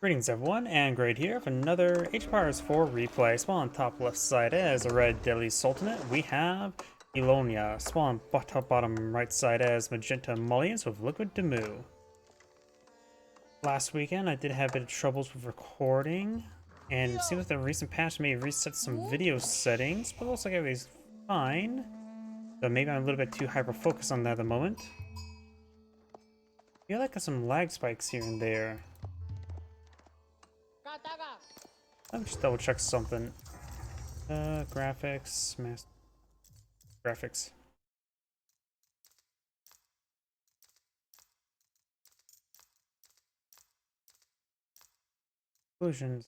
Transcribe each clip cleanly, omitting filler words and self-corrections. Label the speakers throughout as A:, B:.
A: Greetings everyone, and Grade here for another H-Powers 4 replay. Spawn on top left side as a red Deadly Sultanate, we have Elyona. Spawn on top bottom right side as magenta Malians with liquid DeMu. Last weekend I did have a bit of troubles with recording, and it seems like the recent patch may have reset some video settings, but it looks like everything's fine. So maybe I'm a little bit too hyper-focused on that at the moment. I feel like there's some lag spikes here and there. Let me just double check something. Graphics, graphics. Conclusions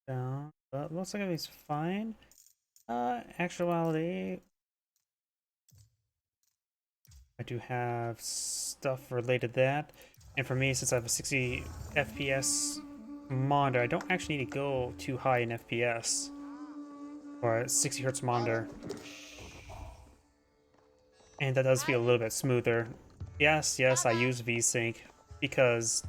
A: down, but looks like everything's fine. Actuality, I do have stuff related to that, and for me, since I have a 60 FPS monitor, I don't actually need to go too high in FPS or a 60 hertz monitor, and that does feel a little bit smoother. Yes, I use VSync because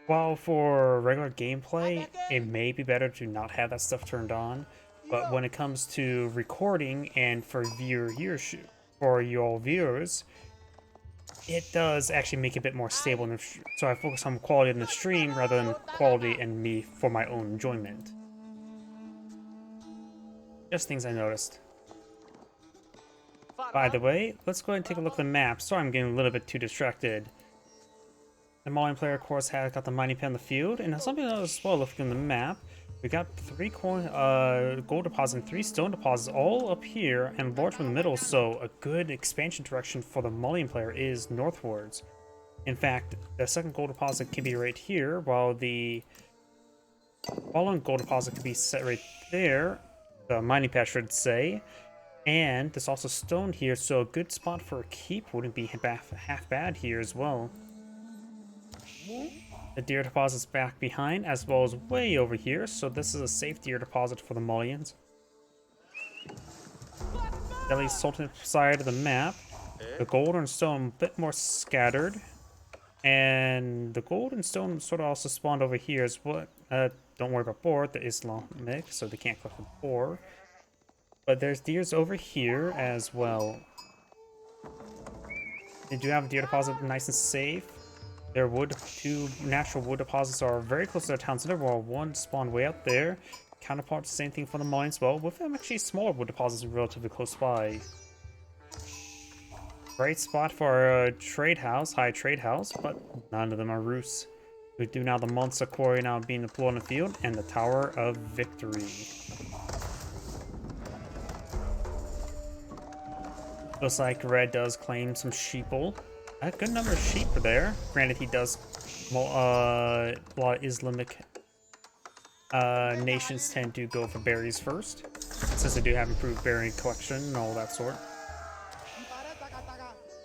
A: while for regular gameplay, it may be better to not have that stuff turned on, but when it comes to recording and for viewership for your viewers, it does actually make it a bit more stable. So I focus on quality in the stream rather than quality in me for my own enjoyment. Just things I noticed. By the way, let's go ahead and take a look at the map. Sorry, I'm getting a little bit too distracted. The Malian player, of course, has got the mining pit on the field, and something else as well. Looking at the map, we got 3 gold deposits and 3 stone deposits all up here, and large from the middle. So a good expansion direction for the Malian player is northwards. In fact, the second gold deposit could be right here, while the following gold deposit could be set right there. The mining patch should say. And there's also stone here, so a good spot for a keep wouldn't be half bad here as well. The deer deposit's back behind, as well as way over here, so this is a safe deer deposit for the Malians. Deadly Sultanate side of the map, the gold and stone a bit more scattered, and the gold and stone sort of also spawned over here as well. Don't worry about boar, the Islamic, so they can't collect the boar. But there's deers over here as well. They do have a deer deposit nice and safe. Their 2 natural wood deposits are very close to their town center, while one spawned way out there. Counterpart, same thing for the mines as well, with them actually smaller wood deposits relatively close by. Great spot for a trade house, high trade house, but none of them are roofs. We do now the monster quarry now being deployed on the field, and the Tower of Victory. Looks like Red does claim some sheeple. A good number of sheep are there. Granted, he does a lot of Islamic nations tend to go for berries first, since they do have improved berry collection and all that sort.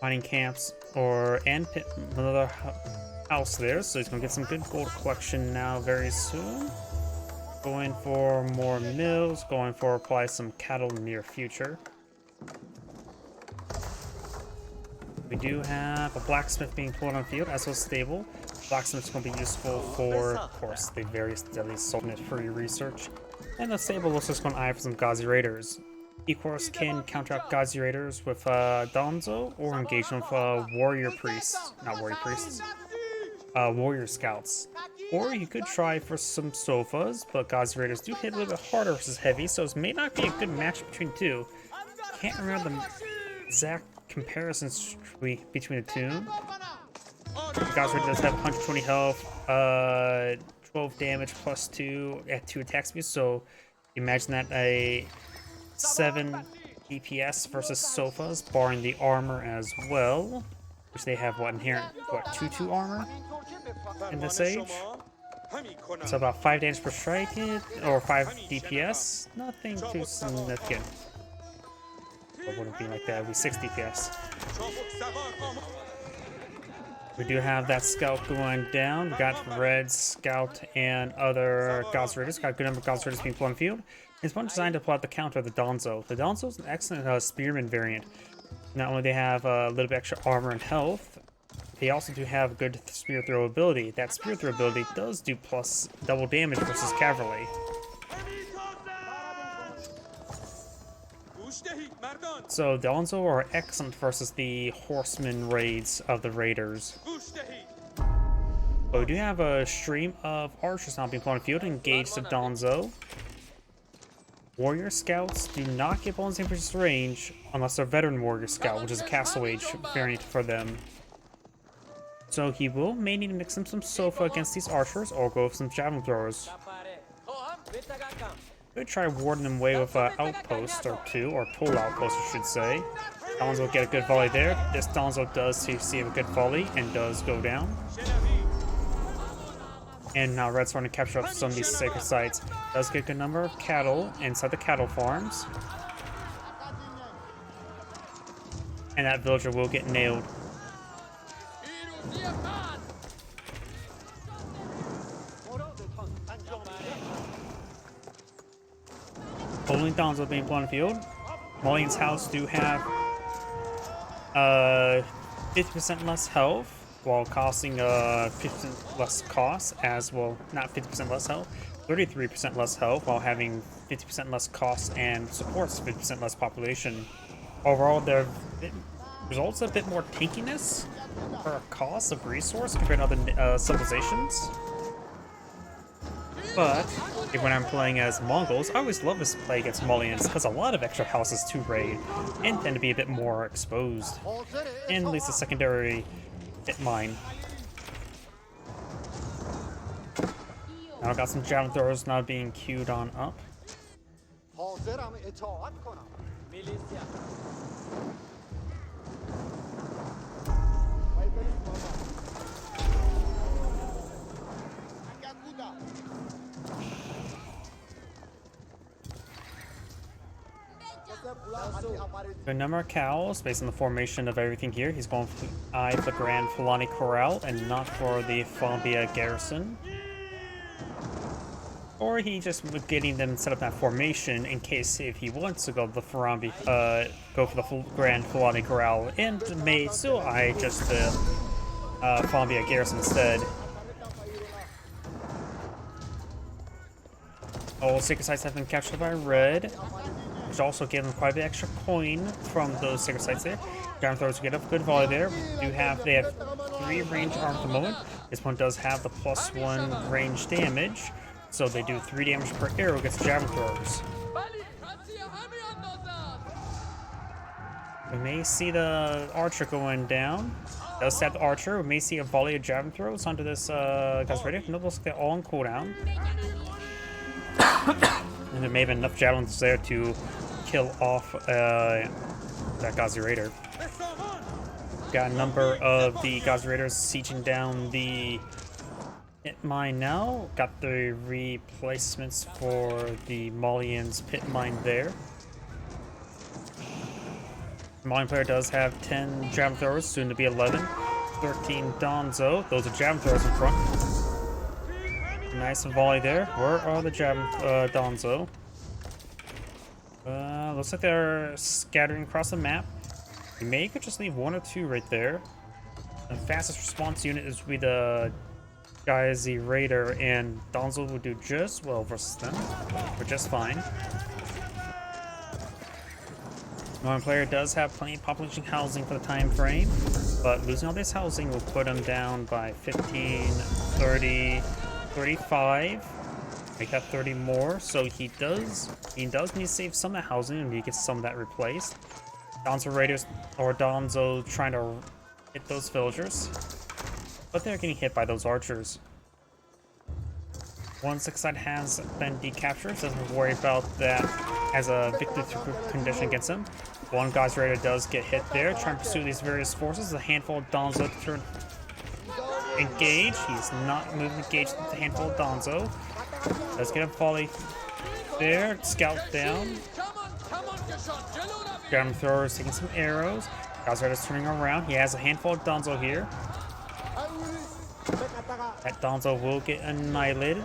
A: Mining camps and another house there, so he's gonna get some good gold collection now very soon. Going for more mills, going for probably some cattle in the near future. We do have a blacksmith being pulled on the field, as well as stable. Blacksmith's going to be useful for, of course, the various Deadly Sultanate free research. And the stable looks like it's going to eye for some Ghazi Raiders. He, of course, can counteract Ghazi Raiders with Donzo, or engage them with warrior priests. Not warrior priests. Warrior scouts. Or you could try for some sofas, but Ghazi Raiders do hit a little bit harder versus heavy, so this may not be a good match between the two. Can't remember the exact comparisons between the two. Ghazi Raider does have 120 health, 12 damage plus 2 at 2 attack speeds, so imagine that a 7 DPS versus sofas, barring the armor as well, which they have inherent 2/2 armor in this age. So about 5 damage per strike hit, or 5 DPS, nothing too significant. It wouldn't be like that, it would be 6 DPS. We do have that scout going down. We got Red, Scout, and other Ghazi Raiders. Got a good number of Ghazi Raiders being put on the field. It's one designed to plot the counter of the Donzo. The Donzo is an excellent spearman variant. Not only they have a little bit extra armor and health, They also do have good spear throw ability. That spear throw ability does do plus double damage versus cavalry. So Donzo are excellent versus the horseman raids of the raiders. But we do have a stream of archers now being put on the field engaged to Donzo. Warrior scouts do not get bonus increased range unless they're veteran warrior scout, which is a castle age variant for them. So he may need to mix in some sofa against these archers or go with some javelin throwers. Could try warding them away with an outpost or two, or tool outpost I should say. Donzo will get a good volley there. This Donzo does receive a good volley and does go down. And now Red's trying to capture up some of these sacred sites. Does get a good number of cattle inside the cattle farms. And that villager will get nailed. Only Donzo being put on the field. Malians house do have 50% less health, while costing 50% less cost as well. Not 50% less health, 33% less health, while having 50% less cost and supports 50% less population. Overall, there results a bit more tankiness for cost of resource compared to other civilizations. But when I'm playing as Mongols, I always love this play against Malians because a lot of extra houses to raid and tend to be a bit more exposed, and at least a secondary hit mine. Now I got some javelin throwers now being queued on up. The number of cows, based on the formation of everything here, he's going for the Grand Fulani Corral and not for the Fombia Garrison. Or he just getting them set up that formation in case if he wants to go to the go for the Grand Fulani Corral and may still eye just the Fombia Garrison instead. All sacred sites have been captured by Red, which also gave them quite a bit extra coin from those sacred sites there. Javelin throwers get a good volley there. They have 3 range arms at the moment. This one does have the +1 range damage, so they do 3 damage per arrow against javelin throwers. We may see the archer going down. Does stab the archer. We may see a volley of javelin throws onto this guy's radius. No, looks like they're all on cooldown. And there may have been enough javelins there to kill off that Ghazi Raider. Got a number of the Ghazi Raiders sieging down the pit mine now. Got the replacements for the Malians pit mine there. The Malian player does have 10 javelin throwers, soon to be 11. 13 Donzo. Those are javelin throwers in front. Nice volley there. Where are the Donzo? Looks like they're scattering across the map. You may could just leave 1 or 2 right there. The fastest response unit is with the Ghazi Raider, and Donzo will do just well versus them. But just fine. Northern player does have plenty of population housing for the time frame, but losing all this housing will put them down by 15, 30, 35, make that 30 more. So he does need to save some of the housing and he gets some of that replaced. Donzo Raiders or Donzo trying to hit those villagers, but they're getting hit by those archers. 1 6 side has been decaptured, so doesn't worry about that as a victory condition against them. 1 Ghazi Raider does get hit there, trying to pursue these various forces. A handful of Donzo to turn engage. He's not moving engaged with a handful of Donzo. Does get a volley there. Scout down. Javelin thrower is taking some arrows. Ghazi Raider is turning around. He has a handful of Donzo here. That Donzo will get annihilated.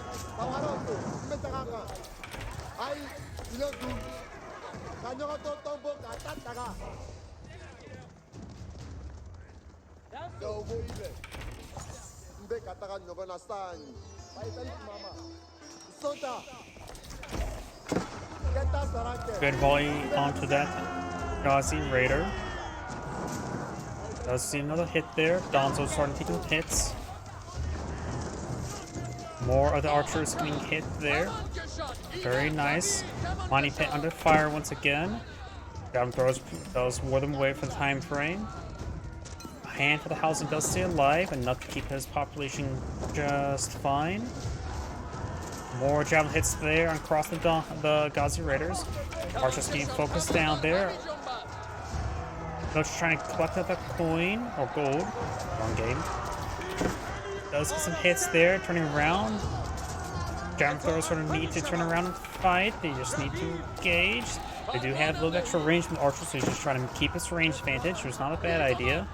A: Good volley onto that Ghazi Raider. Does see another hit there. Donzo starting taking hits. More of the archers getting hit there. Very nice. Money Pit under fire once again. Down throws does ward them away for the time frame. A hand for the housing does stay alive, enough to keep his population just fine. More javelin hits there across the Ghazi Raiders. Archers keep focused down there. Just trying to collect up a coin or gold. Wrong game. Does get some hits there, turning around. Javelin throwers sort of need to turn around and fight. They just need to engage. They do have a little extra range from the archers, so he's just trying to keep his range advantage, which is not a bad idea.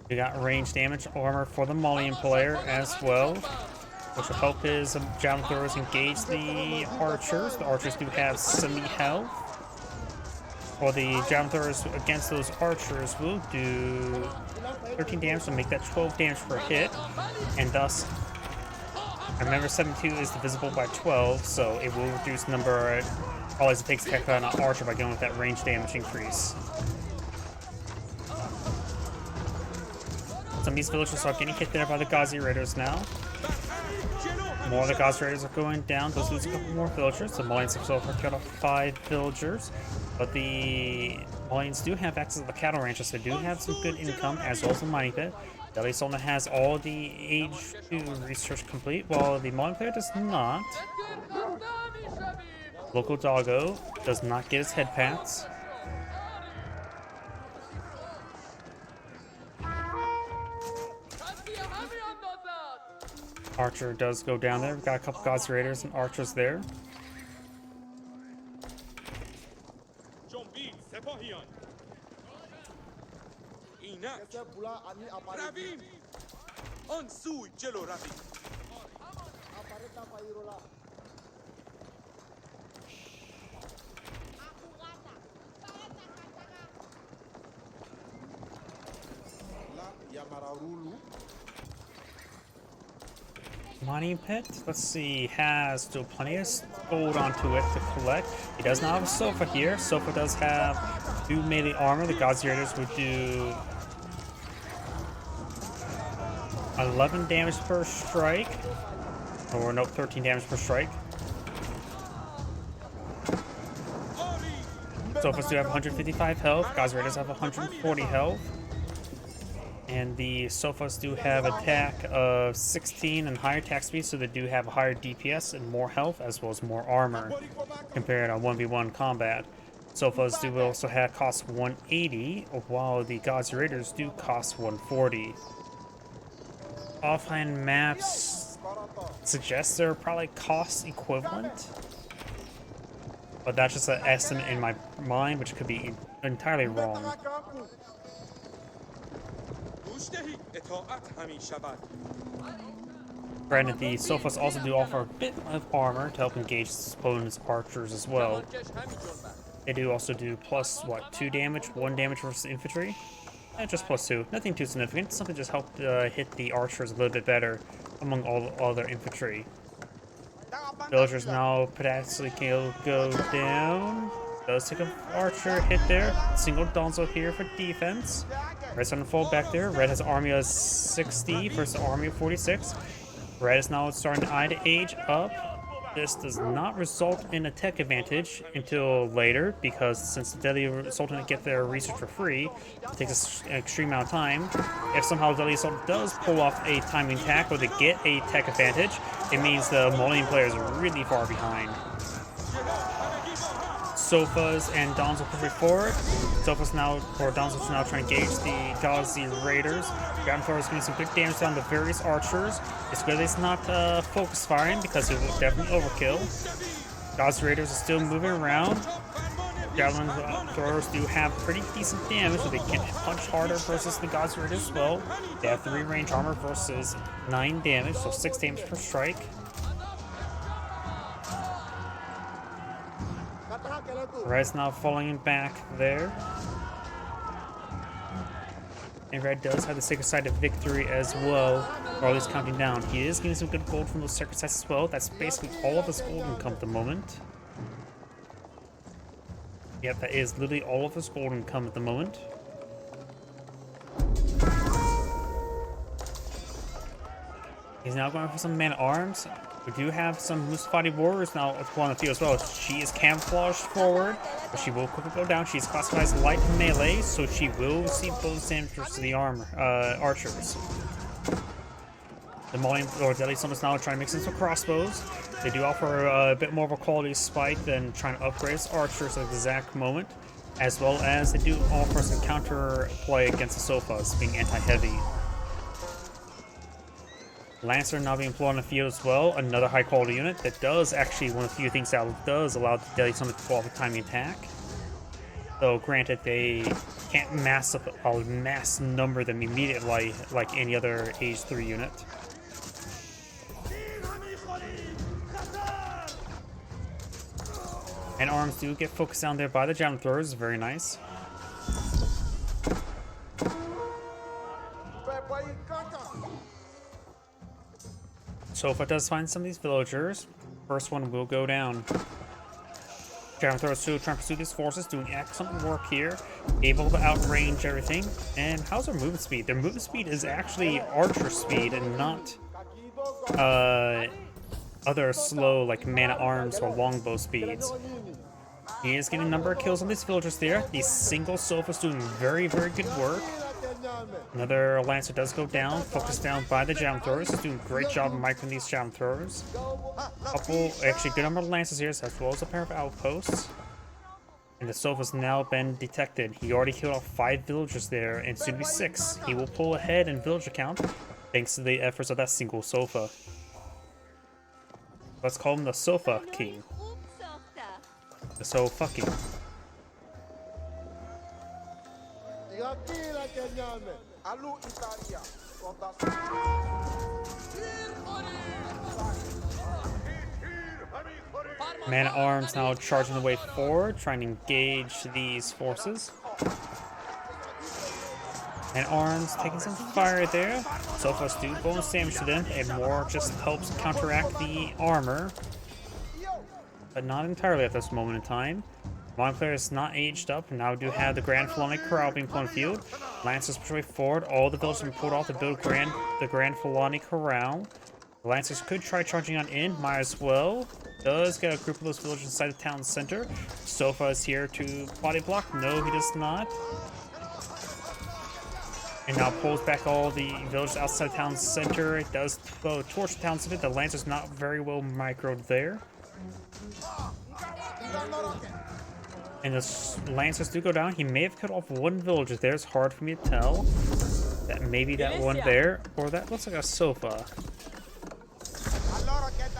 A: We got range damage armor for the Malian player as well, which will help his javelin throwers engage the archers. The archers do have semi-health. Or the javelin throwers against those archers will do 13 damage, so make that 12 damage per hit. And thus, remember 72 is divisible by 12, so it will reduce the number always it takes to attack on an archer by going with that range damage increase. Some of these villagers are getting hit there by the Ghazi Raiders now. More of the Ghazi Raiders are going down. Those lose a couple more villagers. The Malians themselves have killed off 5 villagers. But the Malians do have access to the cattle ranches, so they do have some good income as well as the mining pit. Elyona has all the age 2 research complete, while the Malian player does not. Local doggo does not get his head pats. Archer does go down there. We've got a couple Ghazi Raiders and archers there. Mining pit, let's see, has still plenty of gold onto it to collect. He does not have a sofa here. Sofa does have 2 melee armor. The Ghazi Raiders would do 11 damage per strike. Or nope, 13 damage per strike. Sofas do have 155 health. Ghazi Raiders have 140 health. And the Sofas do have attack of 16 and higher attack speed, so they do have higher DPS and more health as well as more armor compared to 1v1 combat. Sofas do also have cost 180, while the Ghazi Raiders do cost 140. Offline maps suggest they're probably cost equivalent, but that's just an estimate in my mind, which could be entirely wrong. Granted, the Sofas also do offer a bit of armor to help engage opponents' archers as well. They do also do plus, what, 2 damage, 1 damage versus infantry? Just plus 2. Nothing too significant. Something just helped hit the archers a little bit better among all their infantry. Villagers now potentially go down. Does take an archer hit there. Single Donzo here for defense. Red's starting to fall back there. Red has an army of 60 versus an army of 46. Red is now starting to age up. This does not result in a tech advantage until later, because since the Deadly Sultanate get their research for free, it takes an extreme amount of time. If somehow the Deadly Sultanate does pull off a timing attack or they get a tech advantage, it means the Malian players are really far behind. Sofas and Donzo push forward. Sofas now, or Donzo's now trying to gauge the Ghazi Raiders. Ground is getting some good damage down the various archers. It's good it's not focus firing because it will definitely overkill. Ghazi Raiders are still moving around. Javelin throwers do have pretty decent damage, so they can punch harder versus the Ghazi Raiders as well. They have 3 range armor versus 9 damage, so 6 damage per strike. Red's now falling back there. And Red does have the sacred side of victory as well, or at least counting down. He is getting some good gold from those sacred sites as well. That's basically all of his gold income at the moment. Yep, that is literally all of his gold income at the moment. He's now going for some man-at-arms. We do have some Musafati warriors now on the field as well. She is camouflaged forward, but she will quickly go down. She's classified as light melee, so she will receive both damages to the archers. The Malian or Deadly Summons now trying to mix in some crossbows. They do offer a bit more of a quality spike than trying to upgrade its archers at the exact moment, as well as they do offer some counter play against the sofas, being anti-heavy. Lancer now being employed on the field as well, another high quality unit that does actually one of the few things that does allow the Deadly Summon to pull off a timing attack. Though granted, they can't mass up a mass number them immediately like any other Age 3 unit. And arms do get focused down there by the javelin throwers, very nice. So if it does find some of these villagers, first one will go down. Javelin throwers too, trying to pursue these forces, doing excellent work here, able to outrange everything. And how's their movement speed? Their movement speed is actually archer speed and not other slow like man-at-arms or longbow speeds. He is getting a number of kills on these villagers there. These single sofas doing very, very good work. Another Lancer does go down, focused down by the javelin throwers. He's doing a great job of microing these javelin throwers. Actually good number of Lancers here, as well as a pair of outposts. And the sofa's now been detected. He already killed off 5 villagers there, and soon to be 6. He will pull ahead in villager count, thanks to the efforts of that single sofa. Let's call him the Sofa King. The Sofa King. Man-at-arms now charging the way forward, trying to engage these forces. Man-at-arms taking some fire there. Sofas do bonus damage to them, and more just helps counteract the armor. But not entirely at this moment in time. One player is not aged up, and now do have the Grand Felonic Corral being put on field. Lancers push way forward. All the villagers have been pulled off to build the Grand Felonic Corral. The Lancers could try charging on in, might as well. Does get a group of those villagers inside the town center. Sofa is here to body block. No, he does not. And now pulls back all the villagers outside the town center. It does go towards the town center. The Lancer's not very well microed there. And the Lancers do go down. He may have cut off one villager there. It's hard for me to tell. That maybe that one there, or that looks like a sofa.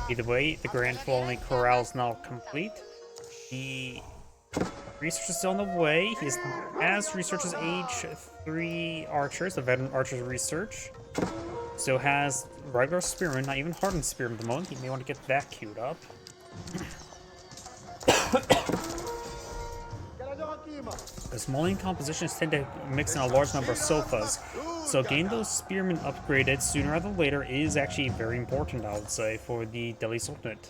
A: Either way, the Grand Felonic Corral is now complete. The research is still on the way. He has researches Age 3 archers, the veteran archers research. Still has regular spearmen, not even hardened spearmen at the moment. He may want to get that queued up. As Malian compositions tend to mix in a large number of sofas, so getting those spearmen upgraded sooner rather than later is actually very important, I would say, for the Delhi Sultanate.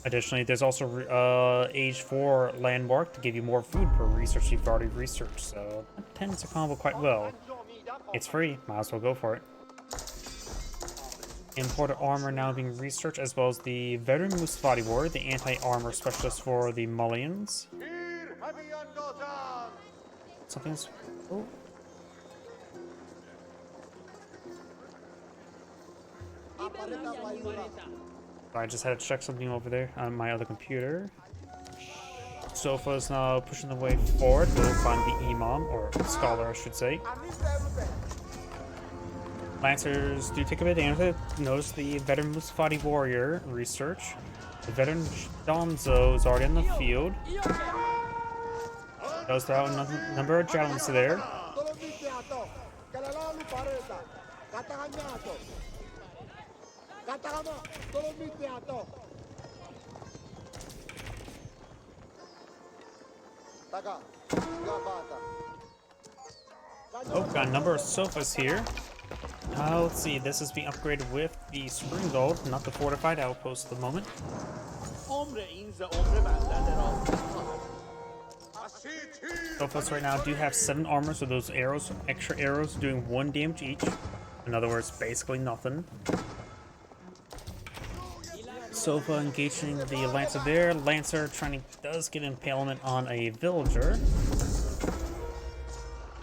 A: Additionally, there's also Age 4 landmark to give you more food per research you've already researched, so that tends to combo quite well. It's free, might as well go for it. Imported armor now being researched, as well as the veteran Musafati warrior, the anti-armor specialist for the Malians. Something's... Oh. I just had to check something over there on my other computer. Sofa is now pushing the way forward. We'll find the Imam, or Scholar I should say. Lancers do take a bit of damage. Notice the veteran Musafati warrior research. The veteran Donzo is already on the field. Does throw out a number of javelins there. Oh, got a number of sofas here. Let's see, this is being upgraded with the spring gold, not the fortified outpost at the moment. Sofas right now do have 7 armor, so those arrows, extra arrows, doing 1 damage each. In other words, basically nothing. Sofa engaging the Lancer there. Lancer does get impalement on a villager.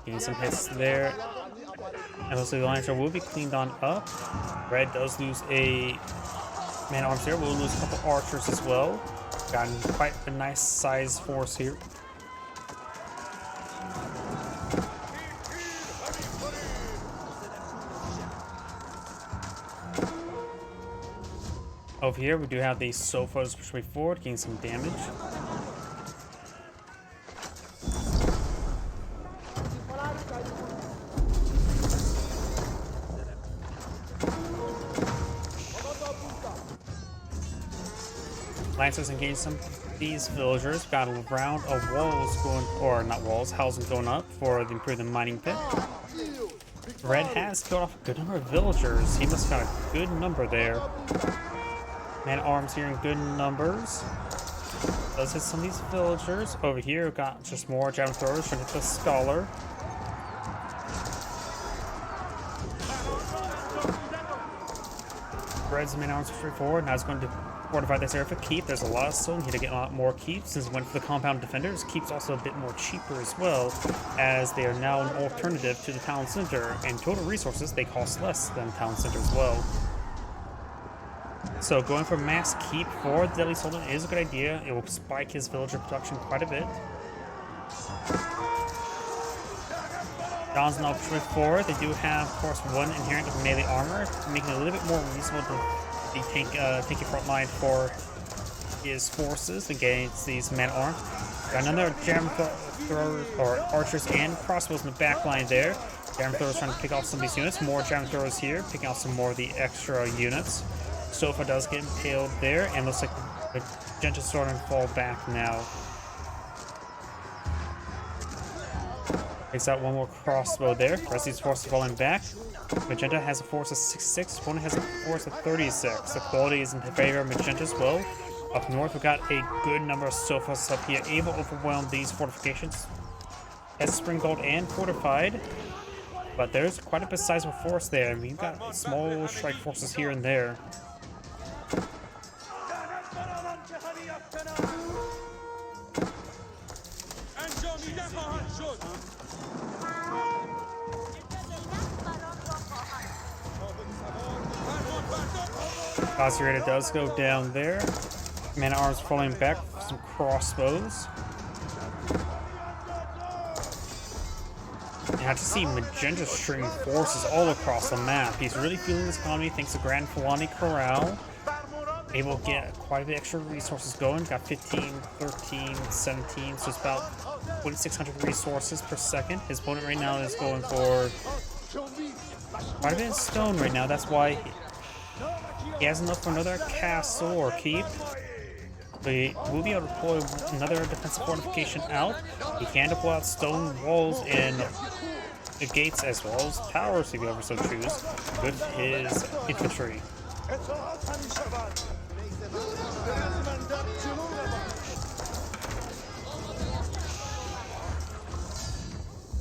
A: Getting some hits there. And also the Lancer will be cleaned on up. Red does lose a man-at-arms here. We'll lose a couple archers as well. Gotten quite a nice size force here. Over here, we do have the sofas pushing forward, getting some damage. Lancers engaging some of these villagers. Got a round of walls going, or not walls, housing going up for the improve the mining pit. Red has killed off a good number of villagers. He must have got a good number there. Man-at-arms here in good numbers. Does hit some of these villagers. Over here, got just more javelin throwers trying to hit the scholar. Red's man-at-arms straight forward. Now it's going to fortify this area for keep. There's a lot of stone here to get a lot more keeps. Since it went for the compound defenders, keeps also a bit more cheaper as well, as they are now an alternative to the town center. And total resources, they cost less than town center as well. So going for mass keep for the Deadly Sultan is a good idea. It will spike his villager production quite a bit. Don's now pushing forward. They do have, of course, 1 inherent of melee armor, making it a little bit more reasonable to be tanky front line for his forces against these man-at-arms. Got another jam throwers or archers and crossbows in the back line there. Jam throwers trying to pick off some of these units. More jam throwers here, picking off some more of the extra units. Sofa does get impaled there, and looks like the Magenta's starting to fall back now. Takes out 1 more crossbow there. The rest of these forces falling back. Magenta has a force of 66, opponent has a force of 36. The quality is in favor of Magenta as well. Up north, we've got a good number of sofas up here, able to overwhelm these fortifications. As spring gold and fortified. But there's quite a bit sizable force there, and we've got small strike forces here and there. Concentrator does go down there. Man-at-arms falling back with some crossbows. You have to see Magenta string forces all across the map. He's really feeling this economy thanks to Grand Fulani Corral. Able to get quite a bit extra resources going. Got 15, 13, 17, so it's about 2,600 resources per second. His opponent right now is going for quite a bit of stone right now. That's why he has enough for another castle or keep. But we'll be able to deploy another defensive fortification out. He can deploy out stone walls and the gates as well as towers if you ever so choose with his infantry.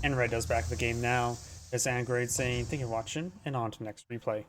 A: And Red does back the game now. It's Angrade saying thank you for watching and on to the next replay.